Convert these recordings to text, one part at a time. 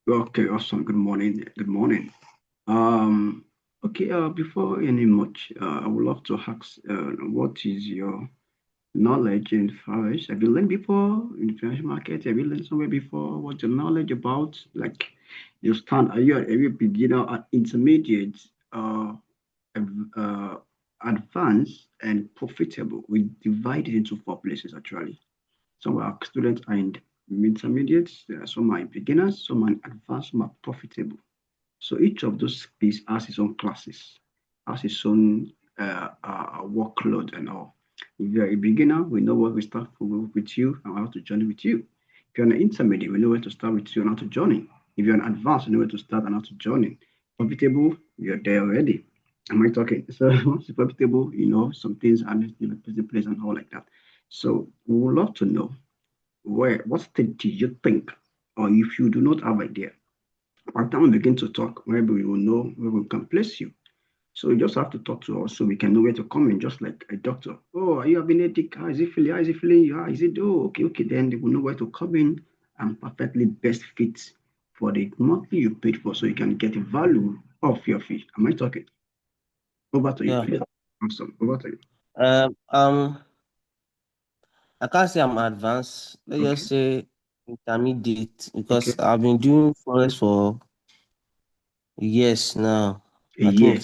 Okay, awesome. Good morning. Good morning. Um, okay, before any much, I would love to ask, what is your knowledge in FOREX? Have you learned before in the financial market? Have you learned somewhere before? What's your knowledge about? Like, you stand, are you a beginner, intermediate, uh, advanced, and profitable? We divide it into four places actually. Some of our students are in intermediates, some are beginners, some are advanced, some are profitable. So each of those piece has its own classes, has its own workload and all. If you're a beginner, we know what we start with you and how to journey with you. If you're an intermediate, we know where to start with you and how to journey. If you're an advanced, we know where to start and how to journey. Profitable, you're there already. Am I talking? So once you're profitable, you know some things are in place and all like that. So we would love to know what stage do you think, or if you do not have idea, by the time we begin to talk, maybe we will know where we can place you. So you just have to talk to us so we can know where to come in, just like a doctor. Oh, are you having a headache? How is it feeling? How is it feeling? Yeah, is it? Oh, okay, okay. Then they will know where to come in and perfectly best fit for the monthly you paid for so you can get the value of your fee. Am I talking? Over to you, Yeah. please. Awesome. Over to you. Um, um, I can't say I'm advanced. Let's Okay. just say intermediate Okay. because I've been doing forex for years now. A I think year.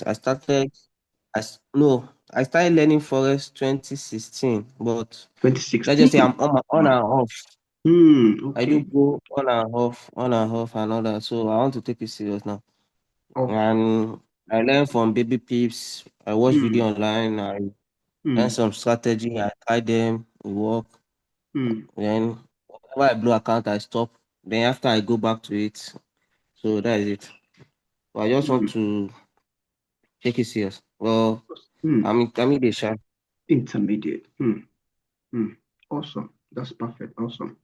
no, I started learning forex 2016, but let's just say 2016. I'm on Wow. and off. I do Okay. go on and off, and all that. So I want to take it serious now. Awesome. And I learn from baby pips. I watch Hmm. video online. I learn Hmm. some strategy. I try them. It work. Hmm. Then whenever I blow account, I stop. Then after I go back to it. So that is it. But I just want Hmm. to take it serious. Well, Hmm. I'm intermediate, sha. Intermediate. Hmm. Hmm. Awesome. That's perfect. Awesome.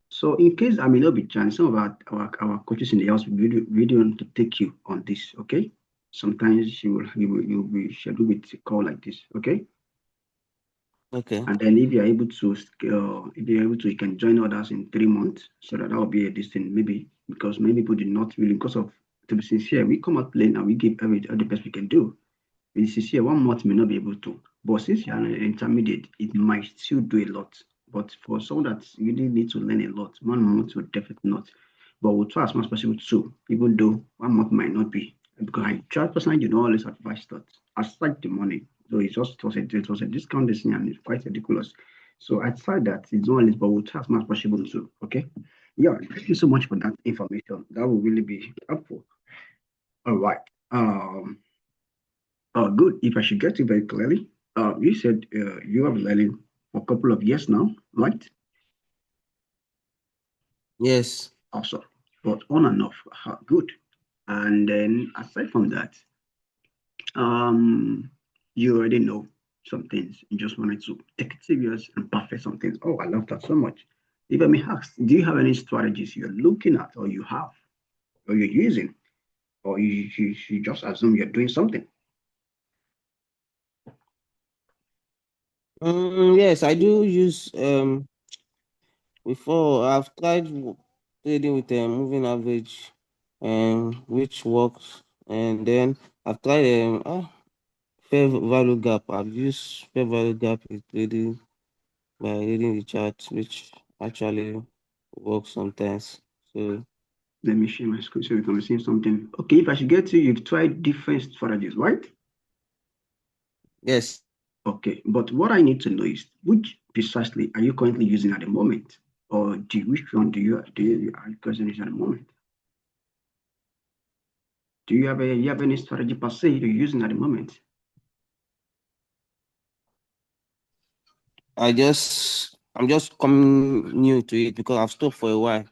So in case I may not be joining, some of our coaches in the house will video to take you on this, okay? Sometimes you'll be scheduled with a call like this, okay? Okay. And then if you're able to if you're able to, you can join others in 3 months so that will be a distance maybe because many people did not really because of to be sincere, we come out playing and we give all the best we can do. Be sincere, 1 month may not be able to, but since you're an intermediate, it might still do a lot. But for someone that really need to learn a lot, 1 month will definitely not. But we'll try as much as possible too, even though 1 month might not be. Because I try personally, you don't always advise that. Aside the money, so it was a discount this year and it's quite ridiculous. So outside that, it's not always, but we'll try as much as possible too. Okay. Yeah, thank you so much for that information. That will really be helpful. All right. Good. If I should get it very clearly, you said you have been learning for a couple of years now, right? Yes. Awesome. But on and off, good. And then aside from that, um, you already know some things. You just wanted to take it serious and perfect some things. Oh, I love that so much. If I may ask, do you have any strategies you're looking at, or you have, or you're using, or you just assume you're doing something? Yes, I do use before I've tried trading with a moving average which works, and then I've tried fair value gap. I've used fair value gap in trading by reading the chart, which actually works sometimes. So Let me share my screen so you can see something. Okay, if I should get you, you've tried different strategies, right? yes, Okay, but what I need to know is which precisely are you currently using at the moment, or which one do you are you currently using at the moment? Do you have any strategy per se you're using at the moment? I'm just coming new to it because I've stopped for a while.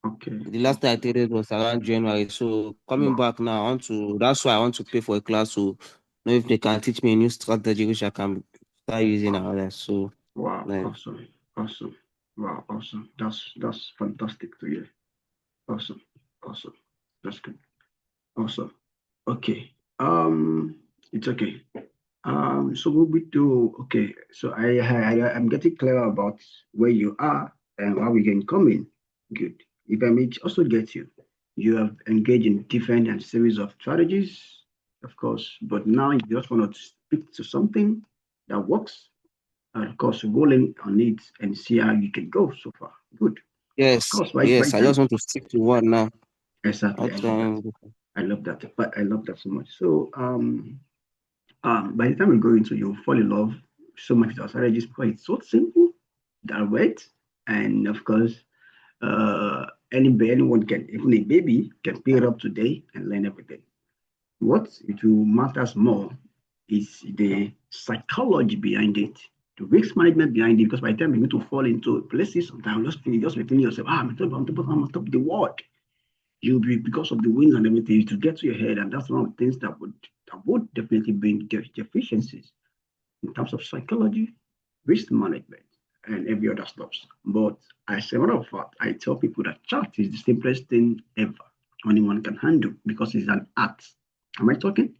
Okay, The last time I traded was around January. So coming wow, back now, that's why I want to pay for a class to know if they can teach me a new strategy which I can start using and all that. So wow, like awesome, awesome, wow, awesome. That's fantastic to hear. Awesome, awesome. That's good. Awesome. Okay. It's okay. So what we do, okay, so I'm getting clear about where you are and how we can come in. Good. If I may also get you. You have engaged in different and series of strategies, of course, but now you just want to stick to something that works, and of course, rolling on it and see how you can go so far. Good. Of Yes, course, by yes. the I just time. want to stick to one now. Exactly, Not I love that. trying. I love that. But I love that so much. So by the time we go into, you fall in love so much with our strategies because it's so simple, direct, and of course, anyone can, even a baby, can pick it up today and learn everything. What it will matters more is the psychology behind it, the risk management behind it. Because by the time you need to fall into places, sometimes just within yourself, I'm on top of the world. You'll be because of the winds and everything to get to your head, and that's one of the things that would definitely bring deficiencies in terms of psychology, risk management, and every other stuff. But as a matter of fact, I tell people that chart is the simplest thing ever anyone can handle because it's an art. Am I talking?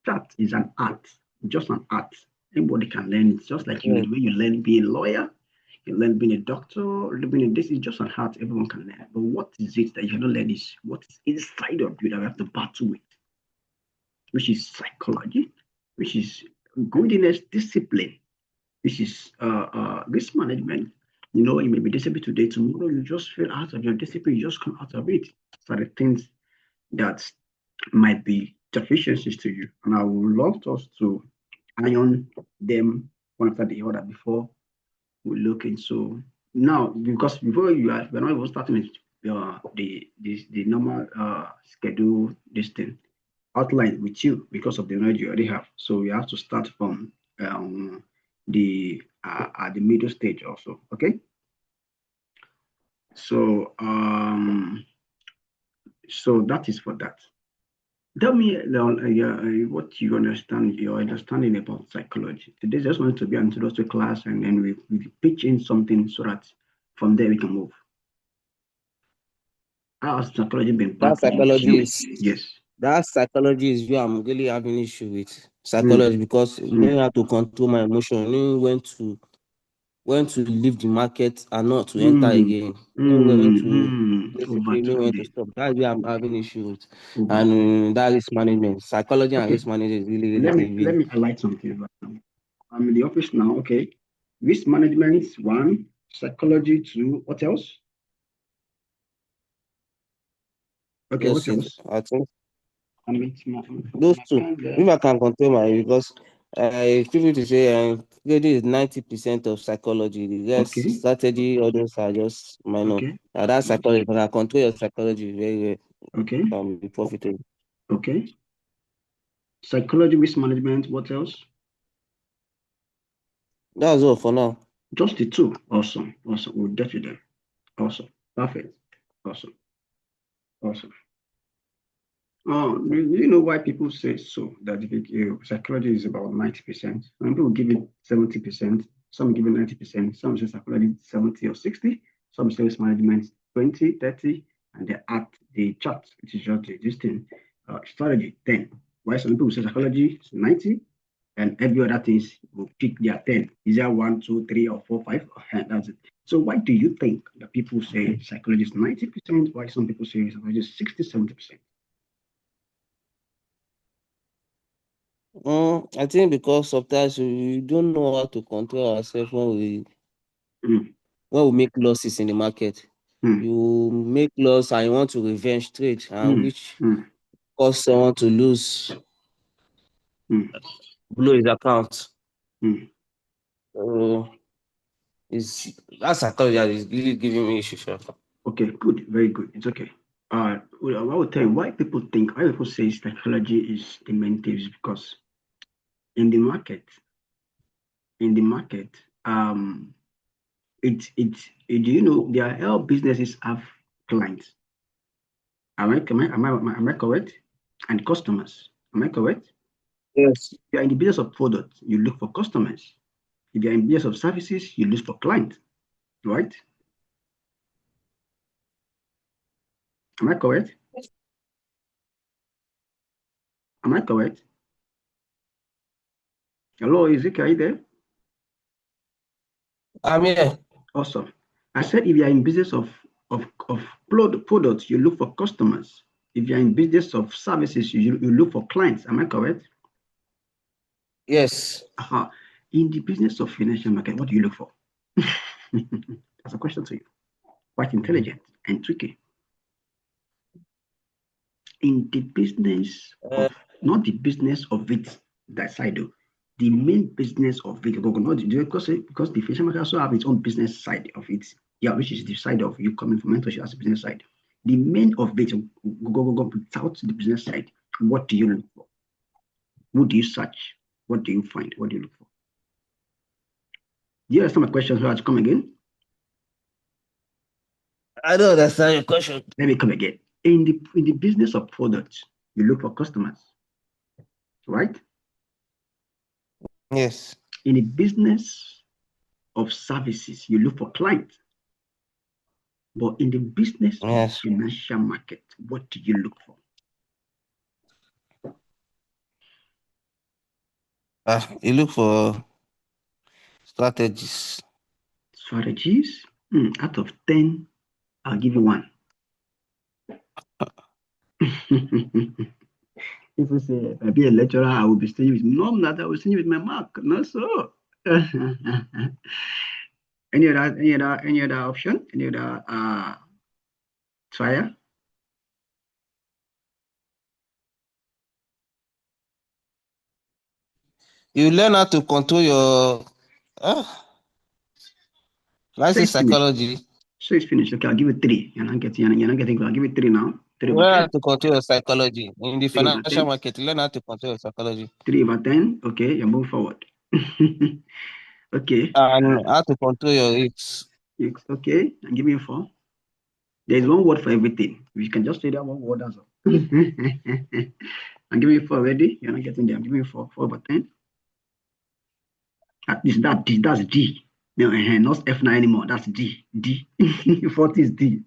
Chart is an art, just an art. Anybody can learn it, just like you Yes. the way you learn being a lawyer, you learn being a doctor, being a, this is just an art everyone can learn. But what is it that you cannot learn is what is inside of you that we have to battle with, which is psychology, which is goodness, discipline, which is risk management. You know, you may be disciplined today, tomorrow you just feel out of your discipline, you just come out of it. So the things that might be deficiencies to you. And I would love us to iron them one after the other before we look into now, because before we're not even starting with the normal schedule, this thing outlined with you because of the knowledge you already have. So we have to start from the at the middle stage also. Okay. So so that is for that. Tell me what you understand, your understanding about psychology. Today just wanted to be an introductory class, and then we pitch in something so that from there we can move. How has psychology been That part of psychology you? is Yes. that psychology is where I'm really having issue with Mm, psychology because mm, knowing how to control my emotion, knowing when to leave the market and not to enter mm, again, knowing when to Over basically know when to trading. stop. That's where I'm having issue with. Over trading. And that risk management, psychology and Okay. risk management is really, really Let me giving. highlight something right now. I'm in the office now. Okay. Risk management one, psychology two. What else? Okay. What Yes, else? I think I'm with my those two. pen there. If I can control my because people to say trading is 90% of psychology. The rest Okay. strategy, all those are just minor. Okay. That's Yes. psychology. If I can control your psychology very well, Okay. you can be profitable. Okay. Psychology, risk management. What else? That's all for now. Just the two. Awesome. Awesome. We'll get you there. Awesome. Perfect. Awesome. Awesome. Oh, you know why people say so? That psychology is about 90%. Some people give it 70%. Some give it 90%. Some say psychology 70 or 60. Some say risk management 20, 30, and the chart, which is just this thing, strategy 10. Why some people say psychology is 90, and every other things will pick their 10. Is there 1, 2, 3, or 4, 5? That's it. So why do you think that people say psychology is 90%? Why some people say psychology is 60, 70%? I think because sometimes we don't know how to control ourselves Mm, when we make losses in the market. mm, You make loss and you want to revenge trade, and mm, which mm, cause someone to mm, blow his account. mm. So it's that psychology that is really giving me issue. Sure. Okay, good, very good. It's okay. Well, I will tell you why people say psychology is the main thing is because in the market, in the market, um, do you know there are all businesses have clients? Am I correct? And customers. Am I correct? Yes. If you are in the business of products, you look for customers. If you are in the business of services, you look for clients, right? Am I correct? Am I correct? Hello, Ezekiel, are you there? I'm here. Awesome. I said if you are in business of products, you look for customers. If you're in business of services, you look for clients. Am I correct? Yes. In the business of financial market, what do you look for? That's a question to you. Quite intelligent and tricky. In the business of, not the business of it, that side though, the main business of it, because the financial market also have its own business side of it, yeah, which is the side of you coming from mentorship as a business side. The main of it, go without the business side, what do you look for? What do you search? What do you find? What do you look for? Do you understand my question? So I have to come again? I don't understand your question. Let me come again. In the business of products, you look for customers, right? Yes. In the business of services, you look for clients. But in the business of financial market, what do you look for? You look for strategies. Strategies? Out of 10, I'll give you 1. If we say, if I be a lecturer, I will be studying with that I will study with my mark. Not so. Any other option? Any other trial? You learn how to control your psychology. So it's finished. Okay, I'll give it 3. You're not getting. I'll give it 3 now. 3 learn how to control your psychology in the 3 financial market. Learn how to control your psychology. 3/10. Okay, you move forward. Okay. And how to control your risks. Okay, and give me 4. There's one word for everything. We can just say that one word as well. And give me 4 already. You're not getting there. Give me 4. 4/10. At least that's D. No, not F9 anymore. That's D. 40 is D.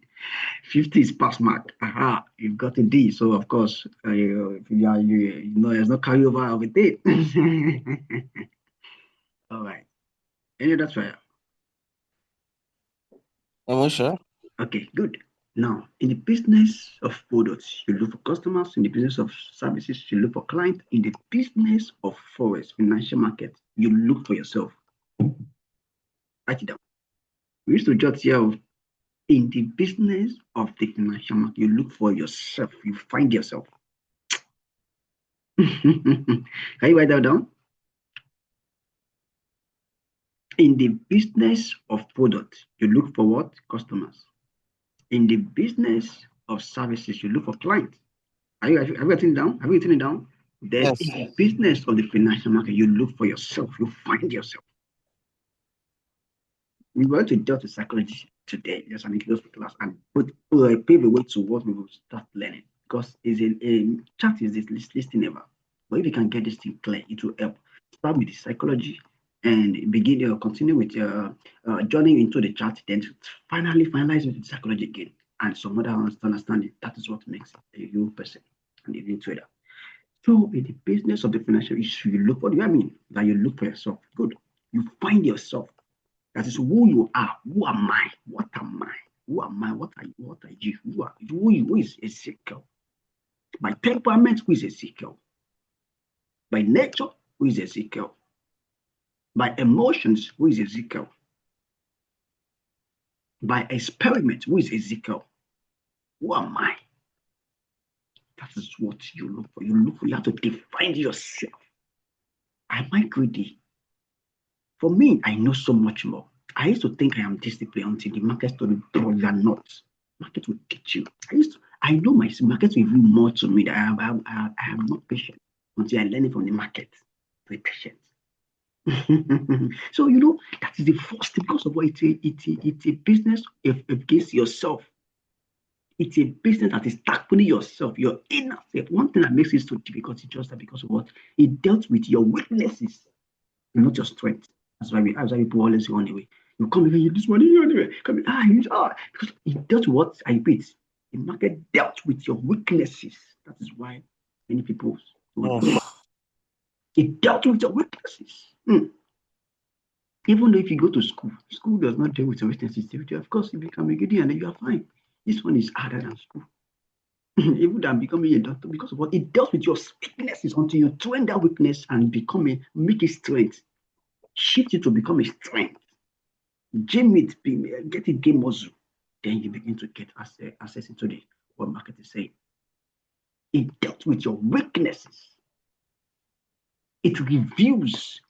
50 is pass mark. Aha, you've got a D. So of course, there's no carryover of a D. All right. Any other trial? Sure. Okay, good. Now, in the business of products, you look for customers. In the business of services, you look for clients. In the business of forex, financial market, you look for yourself. Write it down. We used to jot here, in the business of the financial market, you look for yourself. You find yourself. Can you write that down? In the business of products, you look for what? Customers. In the business of services, you look for clients. Have you written it down? Have you written it down? Then in the business of the financial market, you look for yourself. You find yourself. We want to deal with psychology today. There's an inclusive class and pave a way to what we will start learning. Because it's a chat is this listing ever. But if you can get this thing clear, it will help. Start with the psychology and begin continue with your journey into the chart, then finally finalize with the psychology again and some other understanding. That is what makes a real person and a real trader. So in the business of the financial issue, you look, what do I mean? That you look for yourself. Good. You find yourself. That is who you are. Who am I? What am I? Who am I? What are you? What are you? Who is Ezekiel? By temperament, who is Ezekiel? By nature, who is Ezekiel? By emotions, who is Ezekiel? By experiment, who is Ezekiel? Who am I? That is what you look for. You have to define yourself. Am I greedy? For me, I know so much more. I used to think I am disciplined until the market told me, no, you are not. Market will teach you. I know my market will reveal more to me that I am not patient until I learn it from the market. Be patient. So that is the first thing, because of what it's a business against yourself. It's a business that is tackling yourself, your inner self. One thing that makes it so difficult is just that because of what it dealt with your weaknesses, not your strength. That's why people always go on the way. You come here, you this one, you anyway. Come here, because it dealt with what I repeat. The market dealt with your weaknesses. That is why many people. It dealt with your weaknesses. Even though if you go to school does not deal with your weaknesses. Of course, you become a Gideon and you are fine. This one is harder than school. Even than becoming a doctor, because of what it deals with your weaknesses until you train that weakness and make it strength. Shift it to become a strength. Gym it, get it game muscle. Then you begin to get access into what market is saying. It dealt with your weaknesses. It reveals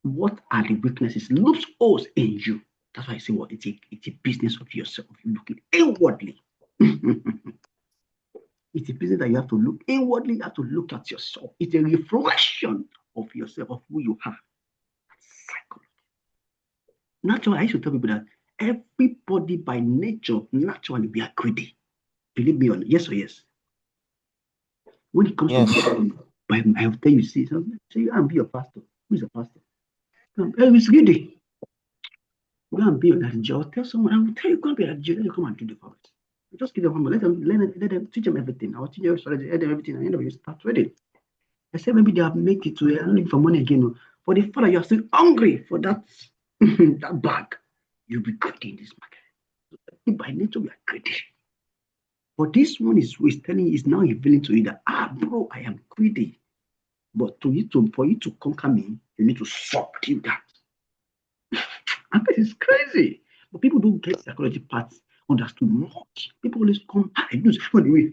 what are the weaknesses, loopholes in you. That's why I say what it's a business of yourself. You're looking inwardly. It's a business that you have to look inwardly, you have to look at yourself. It's a reflection of yourself, of who you are. Psychology. Naturally, I used to tell people that everybody by nature, naturally, we are greedy. Believe me on yes or yes. When it comes to I will tell you, say you and be a pastor. Who is a pastor? It's greedy. Go and be a jail. Tell someone, I will tell you, go and be a jail. Let you come and do the forest. Just give them one, let them teach them everything. I'll teach them strategy, let them everything, and end of you start trading. I said maybe they have made it to looking for money again. For the fact that you are still hungry for that that bag, you'll be greedy in this market. By nature, we are greedy. But this one is telling you, is now revealing to you that bro, I am greedy. But for you to conquer me, you need to subdue that. And this is crazy. But people don't get psychology parts understood much. People always come, I do when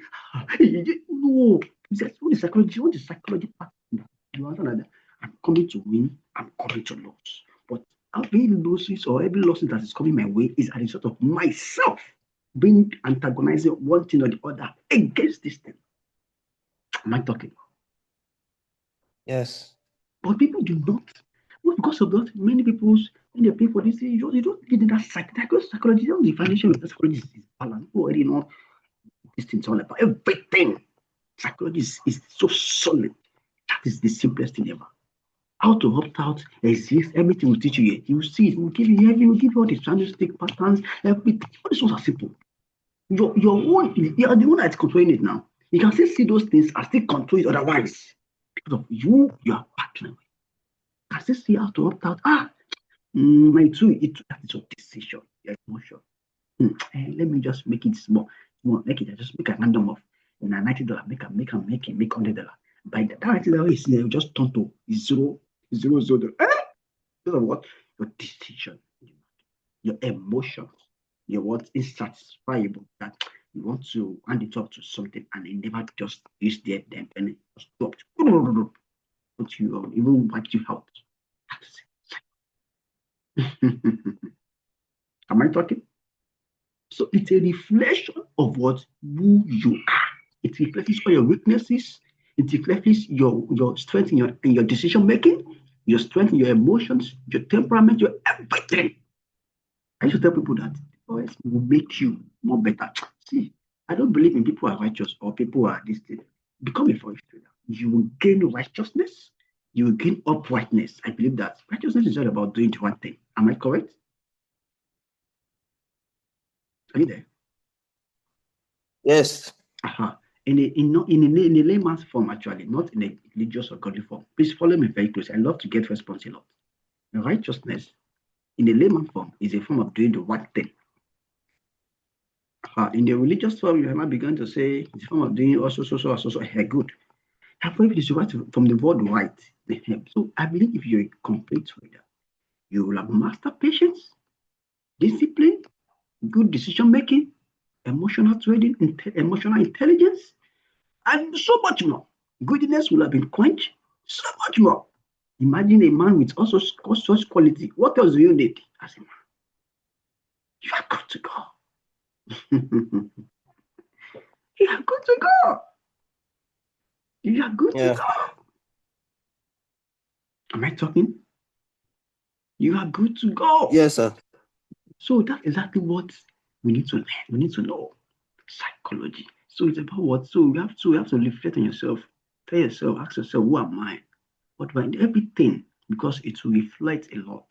no. What is psychology part? You understand that I'm coming to win, I'm coming to lose. But every losses or every losses that is coming my way is a result of myself being antagonizing one thing or the other against this thing. Am I talking? Yes. But people do not. Well, because of that, many people, when they pay for this, you don't get that psychology. The financial psychology is balanced. You already know this thing's all about everything. Psychology is so solid. That is the simplest thing ever. How to opt out exists. Everything will teach you here. You will see it. We'll give you all the candlestick patterns. Everything. All these ones are simple. You are the one that's controlling it now. You can still see those things and still control it otherwise. Because of you are partnering with. You can still see how to opt out. That is your decision, your emotion. Let me just make it small. Make it just make a random of $90. Make $100. By that $90 is just turn to zero. Because of what? Your decision, your emotions, your what is satisfiable that you want to hand it up to something and it never just is there then and it stopped. But you even wipe you out. Am I talking? So it's a reflection of who you are. It reflects all your weaknesses. It reflects your strength in your decision making, your strength in your emotions, your temperament, your everything. I used to tell people that FOREX will make you more better. See, I don't believe in people who are righteous or people who are this thing. Become a FOREX trader. You will gain righteousness. You will gain uprightness. I believe that righteousness is all about doing the right thing. Am I correct? Are you there? Yes. In a layman's form, actually, not in a religious or godly form. Please follow me very closely. I love to get response a lot. Righteousness, in a layman form, is a form of doing the right thing. In the religious form, you might begin to say it's a form of doing also good. However, it is right from the word right. So I believe if you're a complete trader, you will have mastered patience, discipline, good decision making, emotional trading, emotional intelligence, and so much more. Goodness will have been quenched, so much more. Imagine a man with also such quality. What else do you need as a man? You are good to go. You are good to go. You are good to go. Am I talking? You are good to go. Yes, sir. So that's exactly what we need to learn. We need to know psychology. So it's about what? So you have to reflect on yourself. Tell yourself, ask yourself, who am I? What do I need? Everything, because it will reflect a lot.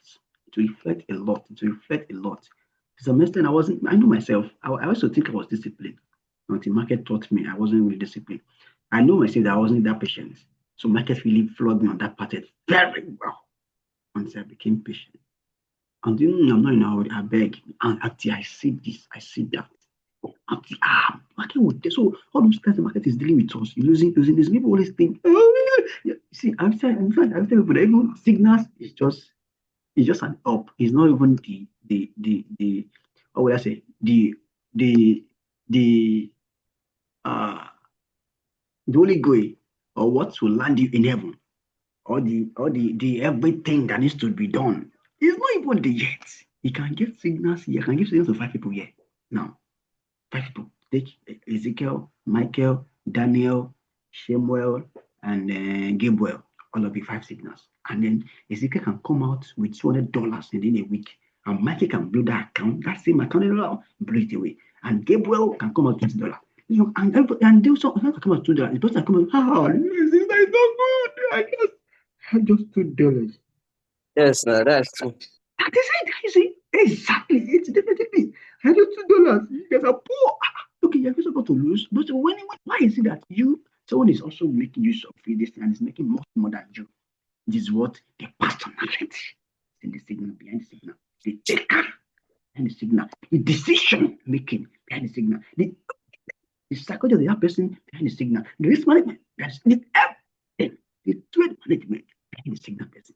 It will reflect a lot. It will reflect a lot. To some extent, I know myself. I also think I was disciplined. Until market taught me I wasn't really disciplined. I know myself that I wasn't that patient. So market really flogged me on that part very well until I became patient. And I'm not in a hurry, I beg. And until I see this, I see that. Market would. So all those times the market is dealing with us, losing this. People always think, oh, yeah. See, I'm telling people that even signals is just an up. It's not even the what would I say the holy grail or what will land you in heaven or the everything that needs to be done. It's not even the yet. You can give signals here. You can give signals to 5 people here. Now, 5 people. Take Ezekiel, Michael, Daniel, Shemuel, and Gabriel. All of the 5 signals. And then Ezekiel can come out with $200 within a week. And Michael can blow that account, that same account, blow it away. And Gabriel can come out $20. And do something come out $2. The person come out, this is not good. I just $2. Yes, that's true. That is it. You see, exactly. It's definitely. I do $2. You guys are poor. Okay, you're supposed to lose. But why is it that someone is also making use of this and is making much more than you? This is what the personality in the signal, behind the signal, the taker behind the signal, the decision making behind the signal, the psychology of the other person behind the signal, the risk management, the everything, the trade management behind the signal person.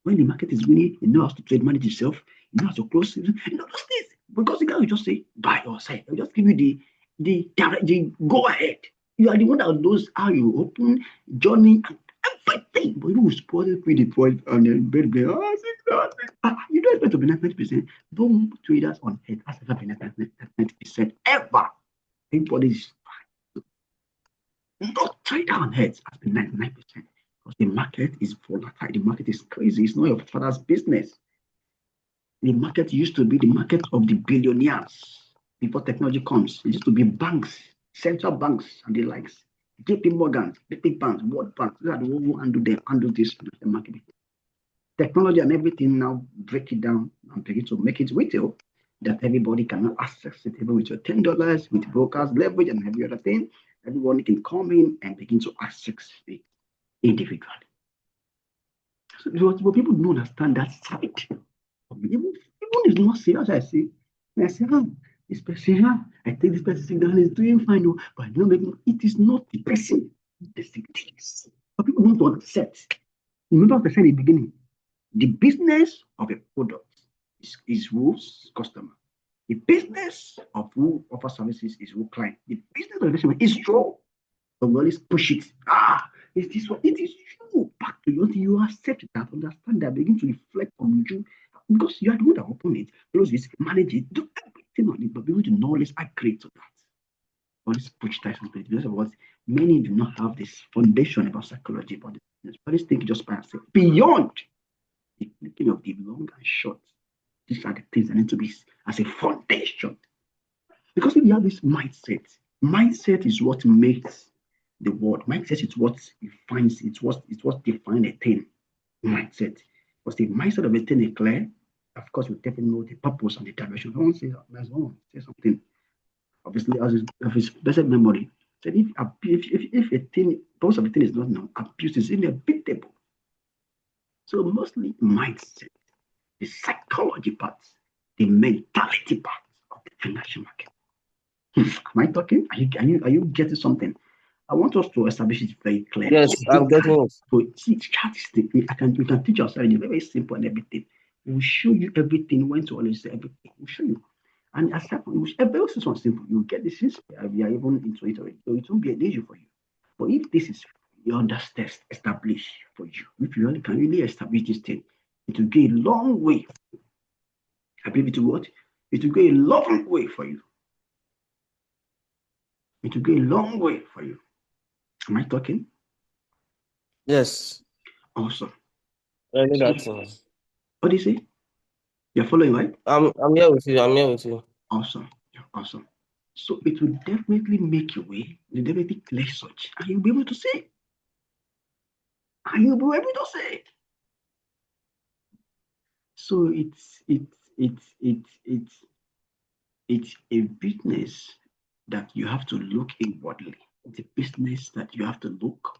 When the market is winning, you know how to trade manage yourself, you know how to close, those things. Because the guy will just say buy or sell. He'll just give you the go ahead. You are the one that knows how you open, journey, and everything. But you will spoil it with the point and then you don't expect to be 90%. Don't traders on head as ever be 90% ever. Everybody is not trader on heads has been 99%. Because the market is volatile. The market is crazy. It's not your father's business. The market used to be the market of the billionaires before technology comes. It used to be banks, central banks, and the likes. JP Morgan, the big banks, World Bank, they are the ones who handle this the market. Technology and everything now break it down and begin to make it retail that everybody can access it even with your $10, with brokers, leverage, and every other thing. Everyone can come in and begin to access it individually. So, but people don't understand that side. Even is not serious. I say, this person, I think this person signal is doing fine, but I don't make it is not the person. The signals. But people don't accept. Remember what I said in the beginning. The business of a product is who's customer. The business of who offers services is who client. The business of the investment is true. But we always push it. Is this what it is true? Back to you accept that, understand that, begin to reflect on you. Because you are the one that open it, close it, manage it, do everything on it, but be able to knowledge accurate to that. Always push that because of what many do not have this foundation about psychology, but always think just by yourself. Beyond the thinking of the long and short, these are the things that need to be as a foundation. Because if you have this mindset is what makes the world. Mindset is what defines, it's what defines a thing. Mindset. Because the mindset of a thing is clear, of course, you definitely know the purpose and the direction. I want to say something. Obviously, as his best memory. So if a thing, purpose of a thing is not known, abuse is inevitable. So mostly mindset, the psychology part, the mentality part of the financial market. Am I talking? Are you getting something? I want us to establish it very clearly. Yes, I'm getting it. So see, statistically, you can teach us very, very simple and everything. We'll show you everything. When to always say everything, we'll show you. And as every one simple, you get this. We are even into it already, so it won't be an issue for you. But if this is your test established for you, if you can really establish this thing, it will go a long way. I believe it will what? It will go a long way for you. It will go a long way for you. Am I talking? Yes. Awesome. I know that. What do you say? You're following, right? I'm here with you. I'm here with you. Awesome. Awesome. So it will definitely make your way. It will definitely clear such. And you'll be able to see. So it's a business that you have to look inwardly. It's a business that you have to look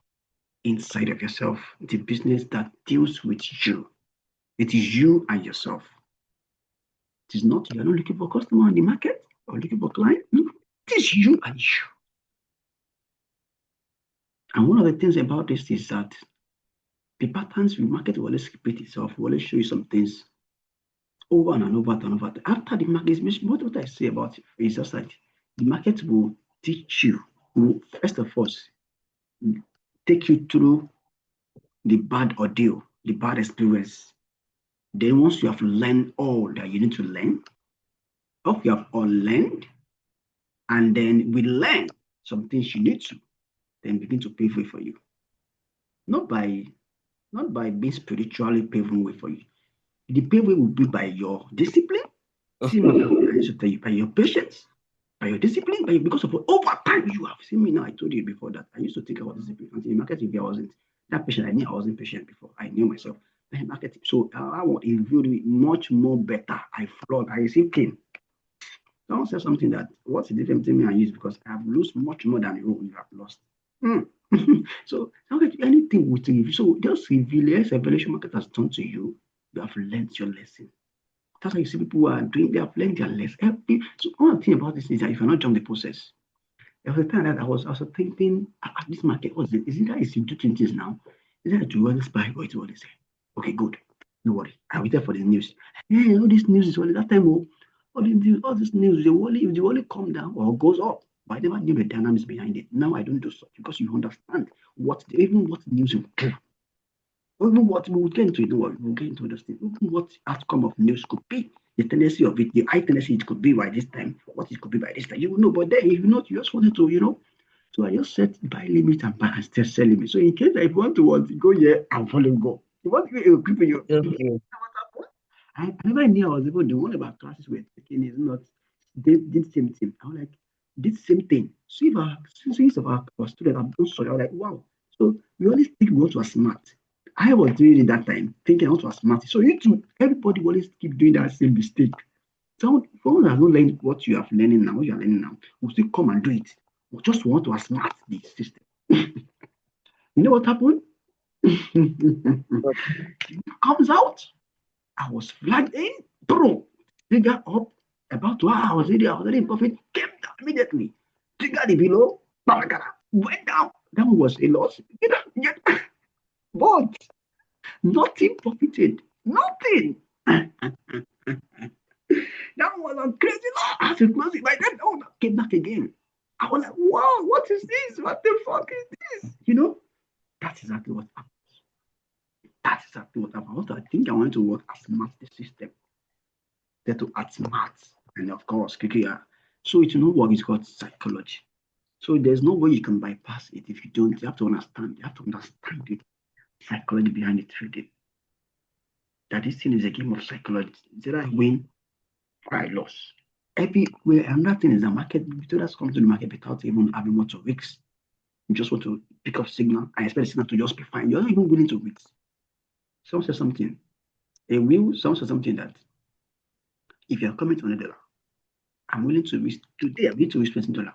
inside of yourself. It's a business that deals with you. It is you and yourself. It is not, you're not looking for a customer on the market or looking for a client. is you and you. And one of the things about this is that the patterns the market will always repeat itself, will always show you some things over and over and over. After the market, what I say about it is just like the market will teach you, will first of all take you through the bad ordeal, the bad experience. Then once you have learned all that you need to learn, if you have all learned, and then we learn some things you need to, then begin to pave way for you. Not by being spiritually paving way for you. The pave way will be by your discipline. See me now, I used to tell you, by your patience, by your discipline, because of over time you have seen me now. I told you before that I used to think about discipline until the market review. I wasn't that patient. I knew I wasn't patient before. I knew myself. Market, so I want to review me much more better. I flawed. I received pain. Someone said something that what's the difference between me and you is because I have lost much more than you have lost. So anything with review. So just revelation market has done to you. You have learned your lesson. That's why you see people who are doing, they have learned their lesson. So one thing about this is that if you're not jump the process, there was a time that I was also thinking, this market, what's it? Is it that it's do things now? Is that to always buy or to what they say? Okay, good. No worry. I waited for the news. Hey, all this news is only that time. All this news, the only come down or goes up. But I never knew the dynamics behind it. Now I don't do so because you understand what news will do. Even what we will get into it, we'll get into this thing. Even what outcome of news could be, the tendency of it, the high tendency it could be by this time, what it could be by this time, you will know. But then, if you not, you just wanted to, So I just set buy limit and buy and still sell limit. So in case if you want to go here and follow go, you want to equip your. I never knew I was even the one about classes we're taking is not they did same thing. I was like, did same thing. So if our student have done so, I was like, wow. So we always think we are smart. I was doing it that time, thinking I was smart. So you too, everybody always keep doing that same mistake. Someone has not learned what you are learning now, will still come and do it. We just want to smart the system. You know what happened? Comes out. I was flagged in, boom, trigger up, about 2 hours, I was already in profit, came down immediately. Trigger the below, went down. That was a loss. But nothing profited. Nothing. That was a crazy loss. I had to close it by then. Oh, that came back again. I was like, wow, what is this? What the fuck is this? That's exactly what happened. That's exactly what happened. I think I wanted to work as smart the system. Then to add smart. And of course, so it's what is called psychology. So there's no way you can bypass it if you don't. You have to understand. You have to understand the psychology behind the trading. That this thing is a game of psychology. Did I win or I lost? Everywhere, another thing is the market. Traders come to the market without even having much of risks. You just want to pick up signal. I expect the signal to just be fine. You're not even willing to risk. Someone said something. Someone said something that if you're coming to $100, I'm willing to risk. Today, I'm willing to risk $20.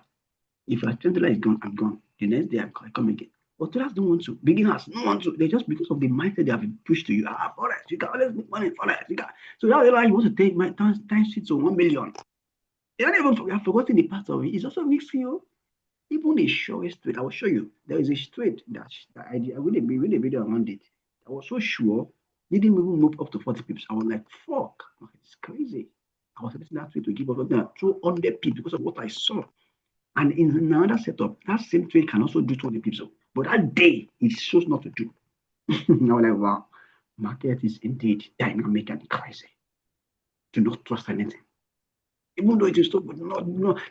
If your $20 is gone, I'm gone. The next day, I come again. But traders don't want to. Beginners don't want to. They just because of the mindset they have been pushed to you. Forex, you can always make money in Forex. So that's why you want to take my time sheet to 1 million. You don't even have forgotten the part of it. It's also risky. Even the surest trade, I will show you. There is a trade that I really made a video around it. I was so sure, didn't even move up to 40 pips. I was like, fuck, it's crazy. I was expecting that trade to give up 200 pips because of what I saw. And in another setup, that same trade can also do 200 pips. But that day, it shows not to do. I was like, wow, market is indeed dynamic and crazy. Do not trust anything. Even though it is so good,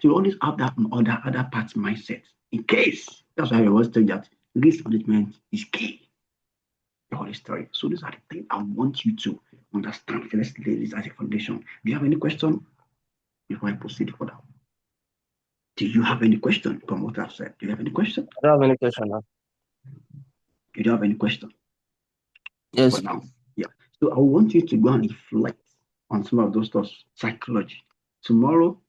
you always have that other parts mindset. In case, that's why I always tell you that risk management is key. The whole story. So these are the things I want you to understand. Let's lay this as a foundation. Do you have any question before I proceed further? Do you have any question from what I've said? Do you have any question? I don't have any question now. You don't have any question? Yes. For now. Yeah. So I want you to go and reflect on some of those thoughts, psychology. Tomorrow,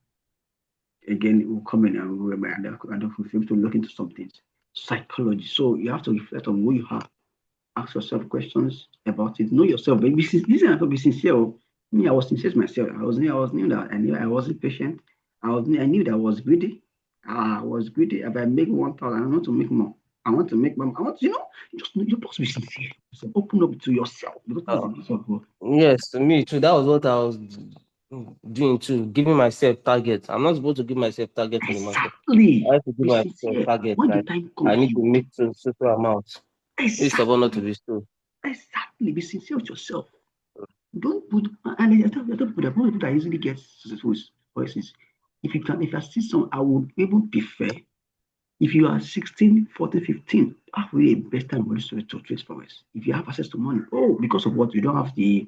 again, we'll come in and we'll be able to look into some things. Psychology. So you have to reflect on who you are. Ask yourself questions about it. Know yourself. But this is not to be sincere. Me, I was sincere myself. I knew that I wasn't patient. I knew that I was greedy. I was greedy. If I make 1,000, I want to make more. I want to make more. I want to, you're supposed to be sincere. So open up to yourself because that's the piece of God. Yes, to me too. That was what I was doing too, giving myself targets. I'm not supposed to give myself targets in the market. Exactly. I have to give Be myself sincere. targets. When the Like time I comes, need to you make so amount. It's about not to exactly, be so. exactly. Be sincere with yourself. Don't put, and I tell people that most people that easily get successful voices. If I see some, I would even prefer if you are 16, 14, 15, probably the best time to trade forex. If you have access to money, because of what you don't have the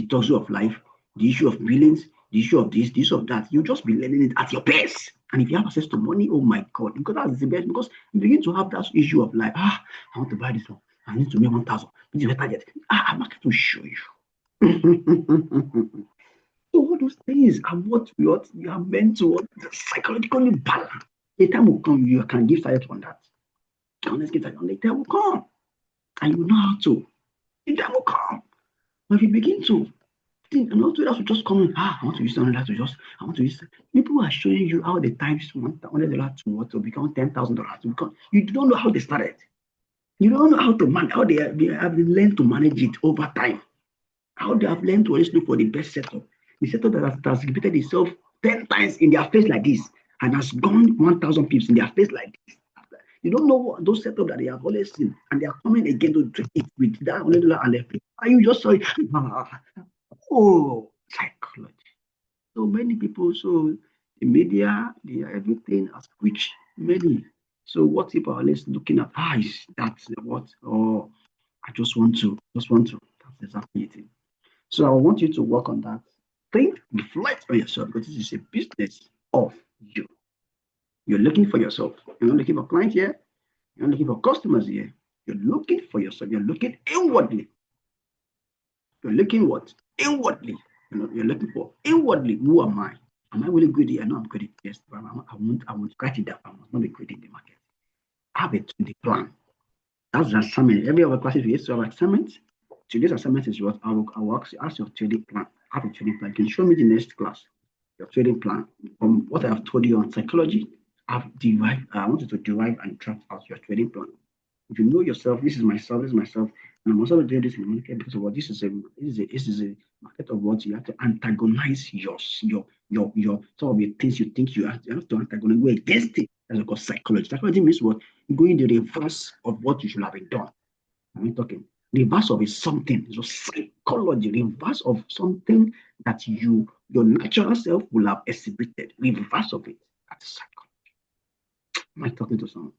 tussle of life, the issue of billings, the issue of this, the issue of that, you just be learning it at your pace. And if you have access to money, oh my God, because that's the best. Because you begin to have that issue of like, I want to buy this one. I need to make 1,000. This is a target. I'm not going to show you. So all those things are what you are meant to psychologically balance. A time will come you can give silence on that. Honestly, the time will come and you know how to. The time will come. But if you begin to think and also that will just come in, I want to use something that to just I want to use people are showing you how the times $100 to what to become $10,000 to become you don't know how they started. You don't know how to manage how they have learned to manage it over time. How they have learned to always look for the best setup. The setup that has repeated itself 10 times in their face like this and has gone 1,000 pips in their face like this. You don't know what those setups that they have always seen, and they are coming again to treat it with that $100 and their face. Are you just sorry? Psychology. So many people, so the media, everything has switched many. So what people are always looking at, is that what? Or I just want to. That's exactly it. So I want you to work on that. Think, reflect on yourself because this is a business of you. You're looking for yourself. You're not looking for clients here. You're not looking for customers here. You're looking for yourself. You're looking inwardly. You're looking what? Inwardly. You're looking for inwardly. Who am I? Am I really good here? No, I'm good at yes, but I want to catch it that I must not be good in the market. Have it to the plan. That's the assignment. Every other classes we used to have assignments. Today's assignment is what I will ask your trading plan. Have a trading plan. You can show me the next class, your trading plan. From what I have told you on psychology, I want you to derive and draft out your trading plan. If you know yourself, this is myself, and I'm also doing this in the market because of what this is a market of what you have to antagonize some of the things you think you have to antagonize, go against it. That's called psychology. Psychology means what? Going the reverse of what you should have been done. I'm talking reverse of is something. So psychology, reverse of something that your natural self will have exhibited. Reverse of it. That's psychology. Am I talking to someone?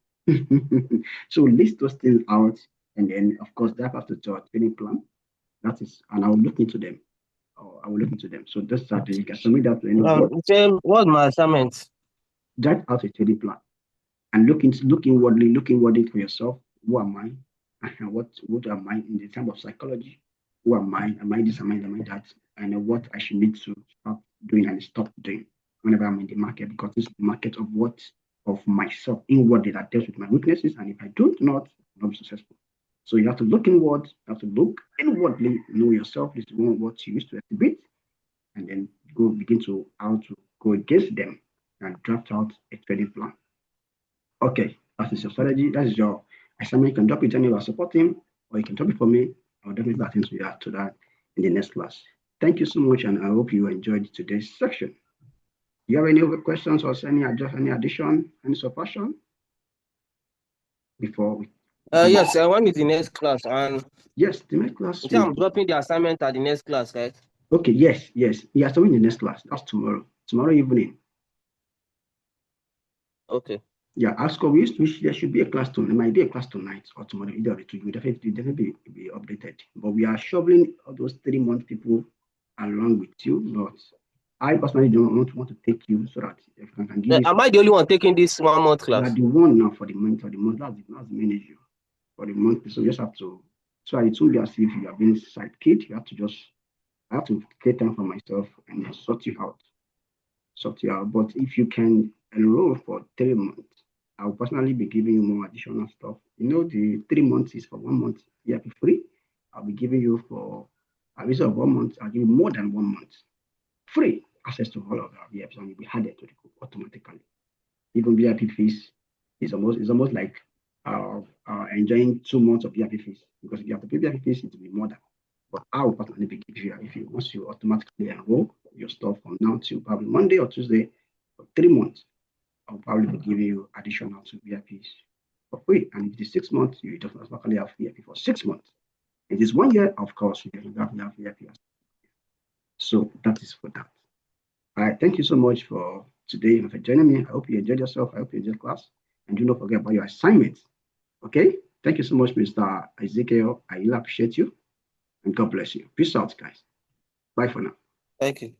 So list those things out, and then of course that have to do a training plan. That is, and I will look into them. I will look into them. So this Saturday you can submit that to anyone. What's my assignment? That out a training plan and look inwardly for yourself. Who am I? And what am I in the terms of psychology? Who am I? Am I this? Am I that? And what I should need to start doing and stop doing whenever I'm in the market, because it's the market of myself inwardly that deals with my weaknesses. And if I do not, I'm not successful. So you have to look inward, you have to look inwardly, know yourself, this is what you used to exhibit, and then go begin to how to go against them and draft out a trading plan. Okay, that is your strategy. That is your assignment. You can drop it anywhere supporting, or you can drop it for me. I'll definitely attend to that in the next class. Thank you so much, and I hope you enjoyed today's section. Do you have any other questions or any addition, any subtraction before we? Yes, I want it the next class, and yes, the next class. I'm dropping the assignment at the next class, right? Okay, yes. You are in the next class. That's tomorrow. Tomorrow evening. Okay. Yeah, ask always there should be a class tonight. There might be a class tonight or tomorrow. Either of the two, you definitely be updated. But we are shoveling all those 3 month people along with you. But I personally don't want to take you so that if I can give you. Am I the only one taking this 1 month class? You are the one now for the month. That's the main issue for the month. So you just have to. So it won't be as if you have been sidekicked. I have to take time for myself and then sort you out. But if you can enroll for 3 months, I'll personally be giving you more additional stuff. The 3 months is for 1 month. Yeah, for free. I'll be giving you for a visit of 1 month. I'll give you more than 1 month. Free access to all of our VIPs and you'll be added to the group automatically. even VIP fees is almost like enjoying 2 months of VIP fees, because if you have to pay VIP fees, it will be more than. But I will personally give you, if you once you automatically enroll your stuff from now till probably Monday or Tuesday for 3 months, I'll probably be giving you additional 2 VIPs for free. And if it is 6 months, you just automatically have VIP for 6 months. If it is 1 year, of course, you definitely have VIP. So that is for that. All right, thank you so much for today and for joining me. I hope you enjoyed yourself. I hope you enjoyed class. And do not forget about your assignments. Okay? Thank you so much, Mr. Ezekiel. I really appreciate you. And God bless you. Peace out, guys. Bye for now. Thank you.